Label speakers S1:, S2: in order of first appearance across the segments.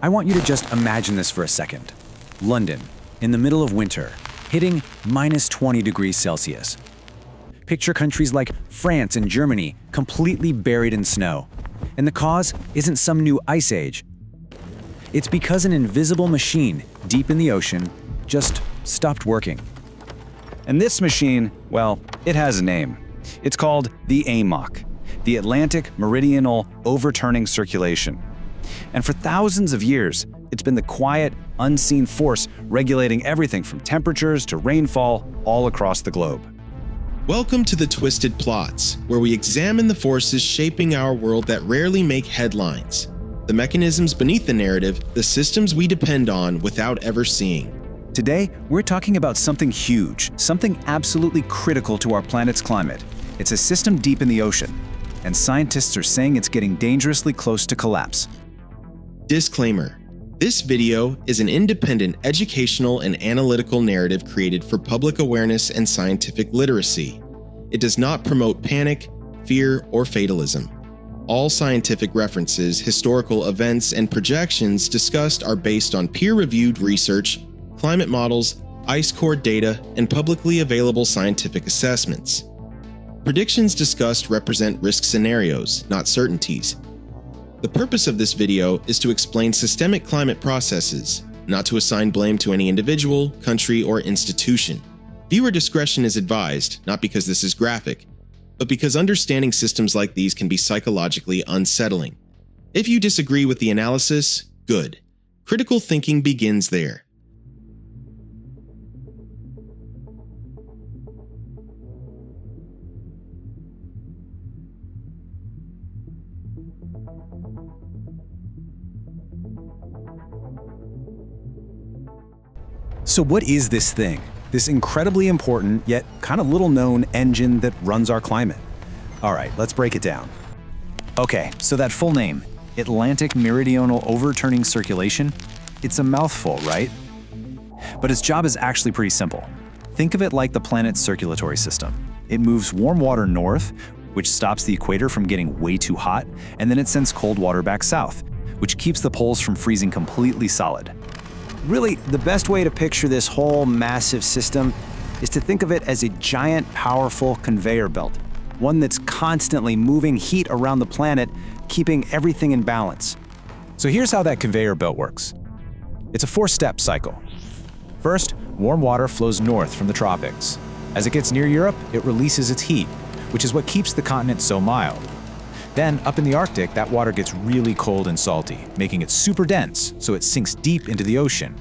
S1: I want you to just imagine this for a second. London, in the middle of winter, hitting minus 20 degrees Celsius. Picture countries like France and Germany completely buried in snow. And the cause isn't some new ice age. It's because an invisible machine deep in the ocean just stopped working.
S2: And this machine, well, it has a name. It's called the AMOC, the Atlantic Meridional Overturning Circulation. And for thousands of years, it's been the quiet, unseen force regulating everything from temperatures to rainfall all across the globe.
S3: Welcome to the Twisted Plots, where we examine the forces shaping our world that rarely make headlines, the mechanisms beneath the narrative, the systems we depend on without ever seeing.
S2: Today, we're talking about something huge, something absolutely critical to our planet's climate. It's a system deep in the ocean, and scientists are saying it's getting dangerously close to collapse.
S3: Disclaimer: this video is an independent educational and analytical narrative created for public awareness and scientific literacy. It does not promote panic, fear, or fatalism. All scientific references, historical events, and projections discussed are based on peer-reviewed research, climate models, ice core data, and publicly available scientific assessments. Predictions discussed represent risk scenarios, not certainties. The purpose of this video is to explain systemic climate processes, not to assign blame to any individual, country, or institution. Viewer discretion is advised, not because this is graphic, but because understanding systems like these can be psychologically unsettling. If you disagree with the analysis, good. Critical thinking begins there.
S2: So what is this thing? This incredibly important, yet kind of little known engine that runs our climate? All right, let's break it down. Okay, so that full name, Atlantic Meridional Overturning Circulation, it's a mouthful, right? But its job is actually pretty simple. Think of it like the planet's circulatory system. It moves warm water north, which stops the equator from getting way too hot, and then it sends cold water back south, which keeps the poles from freezing completely solid.
S4: Really, the best way to picture this whole massive system is to think of it as a giant, powerful conveyor belt, one that's constantly moving heat around the planet, keeping everything in balance.
S2: So here's how that conveyor belt works. It's a four-step cycle. First, warm water flows north from the tropics. As it gets near Europe, it releases its heat, which is what keeps the continent so mild. Then, up in the Arctic, that water gets really cold and salty, making it super dense, so it sinks deep into the ocean.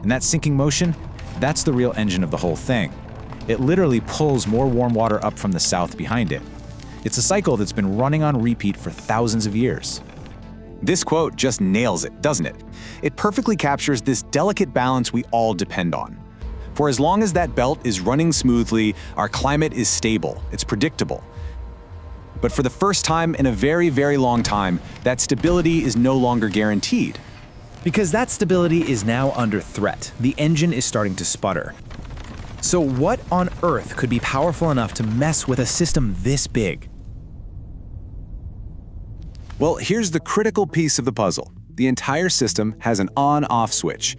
S2: And that sinking motion, that's the real engine of the whole thing. It literally pulls more warm water up from the south behind it. It's a cycle that's been running on repeat for thousands of years. This quote just nails it, doesn't it? It perfectly captures this delicate balance we all depend on. For as long as that belt is running smoothly, our climate is stable, it's predictable. But for the first time in a very, very long time, that stability is no longer guaranteed.
S1: Because that stability is now under threat. The engine is starting to sputter. So what on Earth could be powerful enough to mess with a system this big?
S2: Well, here's the critical piece of the puzzle. The entire system has an on-off switch.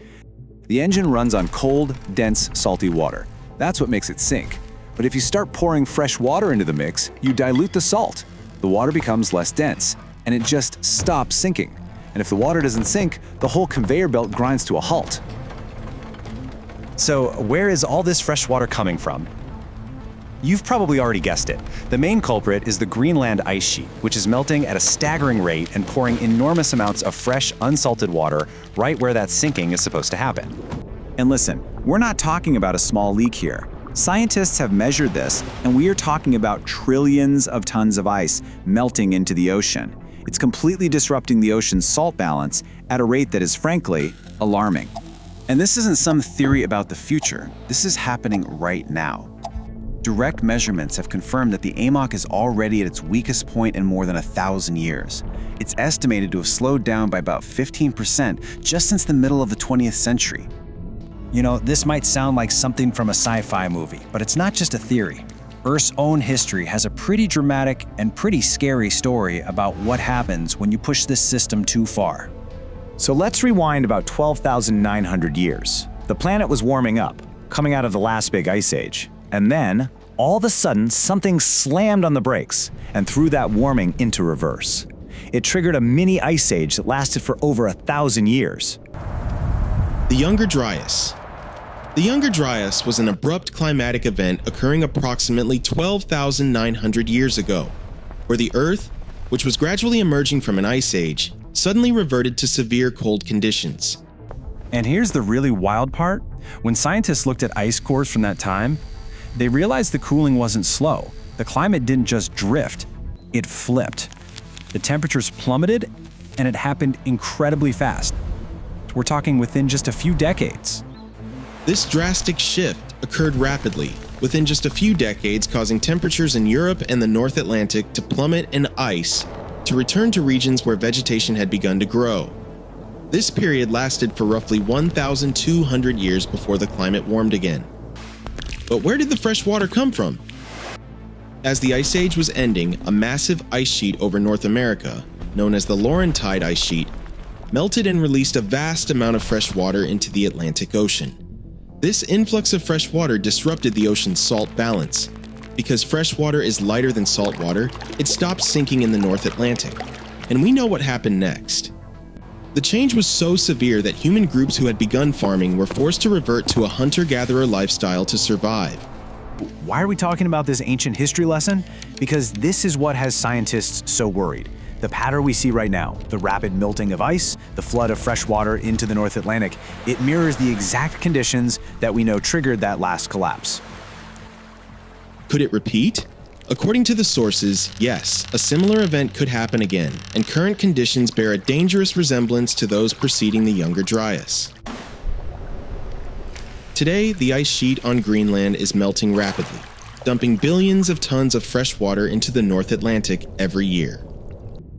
S2: The engine runs on cold, dense, salty water. That's what makes it sink. But if you start pouring fresh water into the mix, you dilute the salt. The water becomes less dense, and it just stops sinking. And if the water doesn't sink, the whole conveyor belt grinds to a halt.
S5: So where is all this fresh water coming from? You've probably already guessed it. The main culprit is the Greenland ice sheet, which is melting at a staggering rate and pouring enormous amounts of fresh, unsalted water right where that sinking is supposed to happen.
S2: And listen, we're not talking about a small leak here. Scientists have measured this, and we are talking about trillions of tons of ice melting into the ocean. It's completely disrupting the ocean's salt balance at a rate that is, frankly, alarming. And this isn't some theory about the future. This is happening right now. Direct measurements have confirmed that the AMOC is already at its weakest point in more than 1,000 years. It's estimated to have slowed down by about 15% just since the middle of the 20th century.
S4: You know, this might sound like something from a sci-fi movie, but it's not just a theory. Earth's own history has a pretty dramatic and pretty scary story about what happens when you push this system too far.
S2: So let's rewind about 12,900 years. The planet was warming up, coming out of the last big ice age. And then, all of a sudden, something slammed on the brakes and threw that warming into reverse. It triggered a mini ice age that lasted for over 1,000 years.
S3: The Younger Dryas. The Younger Dryas was an abrupt climatic event occurring approximately 12,900 years ago, where the Earth, which was gradually emerging from an ice age, suddenly reverted to severe cold conditions.
S5: And here's the really wild part. When scientists looked at ice cores from that time, they realized the cooling wasn't slow. The climate didn't just drift, it flipped. The temperatures plummeted, and it happened incredibly fast. We're talking within just a few decades.
S3: This drastic shift occurred rapidly, within just a few decades, causing temperatures in Europe and the North Atlantic to plummet and ice to return to regions where vegetation had begun to grow. This period lasted for roughly 1,200 years before the climate warmed again. But where did the fresh water come from? As the Ice Age was ending, a massive ice sheet over North America, known as the Laurentide Ice Sheet, melted and released a vast amount of fresh water into the Atlantic Ocean. This influx of fresh water disrupted the ocean's salt balance. Because fresh water is lighter than salt water, it stopped sinking in the North Atlantic. And we know what happened next. The change was so severe that human groups who had begun farming were forced to revert to a hunter-gatherer lifestyle to survive.
S2: Why are we talking about this ancient history lesson? Because this is what has scientists so worried. The pattern we see right now, the rapid melting of ice, the flood of fresh water into the North Atlantic, it mirrors the exact conditions that we know triggered that last collapse.
S3: Could it repeat? According to the sources, yes, a similar event could happen again, and current conditions bear a dangerous resemblance to those preceding the Younger Dryas. Today, the ice sheet on Greenland is melting rapidly, dumping billions of tons of fresh water into the North Atlantic every year.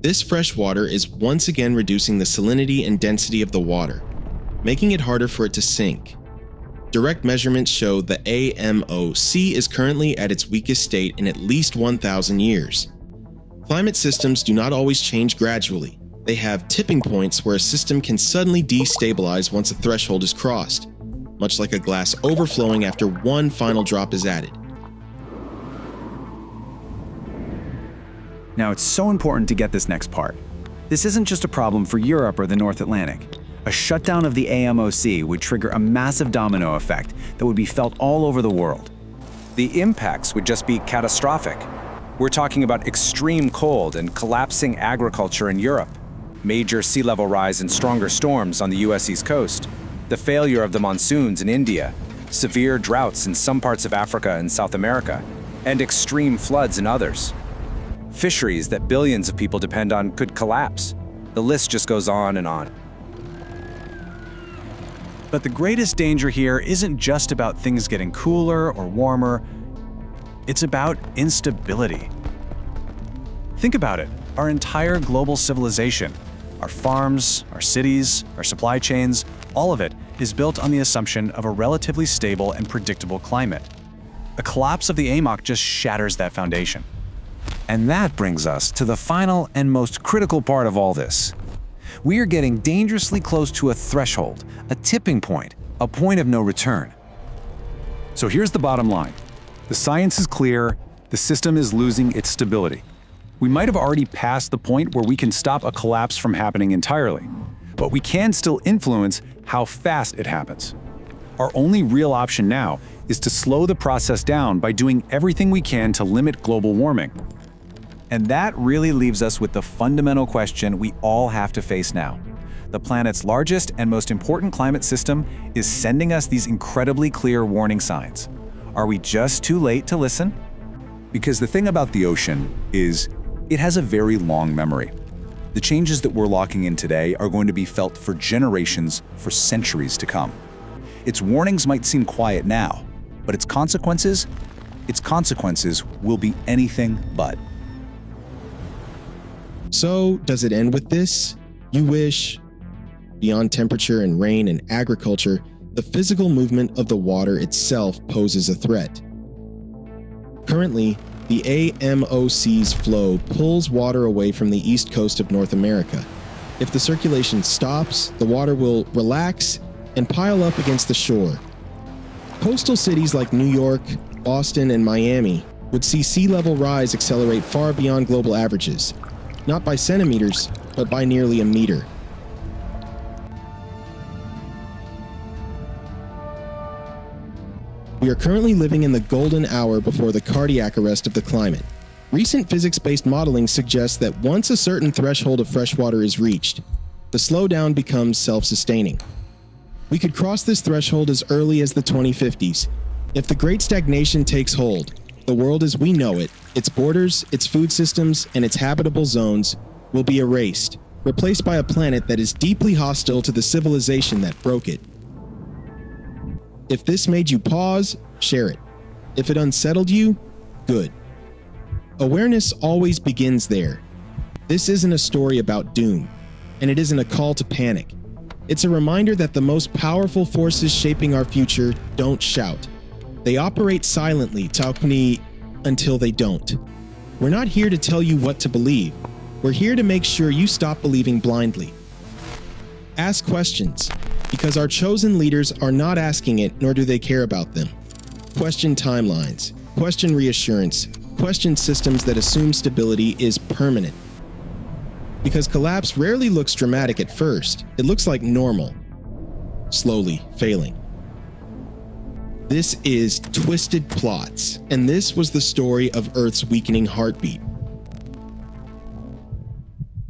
S3: This fresh water is once again reducing the salinity and density of the water, making it harder for it to sink. Direct measurements show the AMOC is currently at its weakest state in at least 1,000 years. Climate systems do not always change gradually. They have tipping points where a system can suddenly destabilize once a threshold is crossed, much like a glass overflowing after one final drop is added.
S4: Now, it's so important to get this next part. This isn't just a problem for Europe or the North Atlantic. A shutdown of the AMOC would trigger a massive domino effect that would be felt all over the world.
S5: The impacts would just be catastrophic. We're talking about extreme cold and collapsing agriculture in Europe, major sea level rise and stronger storms on the US East Coast, the failure of the monsoons in India, severe droughts in some parts of Africa and South America, and extreme floods in others. Fisheries that billions of people depend on could collapse. The list just goes on and on.
S2: But the greatest danger here isn't just about things getting cooler or warmer. It's about instability. Think about it. Our entire global civilization, our farms, our cities, our supply chains, all of it is built on the assumption of a relatively stable and predictable climate. The collapse of the AMOC just shatters that foundation.
S1: And that brings us to the final and most critical part of all this. We are getting dangerously close to a threshold, a tipping point, a point of no return.
S4: So here's the bottom line. The science is clear, the system is losing its stability. We might have already passed the point where we can stop a collapse from happening entirely, but we can still influence how fast it happens. Our only real option now is to slow the process down by doing everything we can to limit global warming. And that really leaves us with the fundamental question we all have to face now. The planet's largest and most important climate system is sending us these incredibly clear warning signs. Are we just too late to listen?
S6: Because the thing about the ocean is it has a very long memory. The changes that we're locking in today are going to be felt for generations, for centuries to come. Its warnings might seem quiet now, but its consequences will be anything but.
S3: So, does it end with this? You wish? Beyond temperature and rain and agriculture, the physical movement of the water itself poses a threat. Currently, the AMOC's flow pulls water away from the east coast of North America, If the circulation stops, the water will relax and pile up against the shore. Coastal cities like New York, Boston, and Miami would see sea level rise accelerate far beyond global averages, not by centimeters, but by nearly a meter. We are currently living in the golden hour before the cardiac arrest of the climate. Recent physics-based modeling suggests that once a certain threshold of freshwater is reached, the slowdown becomes self-sustaining. We could cross this threshold as early as the 2050s. If the Great Stagnation takes hold, the world as we know it, its borders, its food systems, and its habitable zones will be erased, replaced by a planet that is deeply hostile to the civilization that broke it. If this made you pause, share it. If it unsettled you, good. Awareness always begins there. This isn't a story about doom, and it isn't a call to panic. It's a reminder that the most powerful forces shaping our future don't shout. They operate silently, Taukni, until they don't. We're not here to tell you what to believe. We're here to make sure you stop believing blindly. Ask questions, because our chosen leaders are not asking it, nor do they care about them. Question timelines, question reassurance, question systems that assume stability is permanent. Because collapse rarely looks dramatic at first, it looks like normal, slowly failing. This is Twisted Plots, and this was the story of Earth's weakening heartbeat.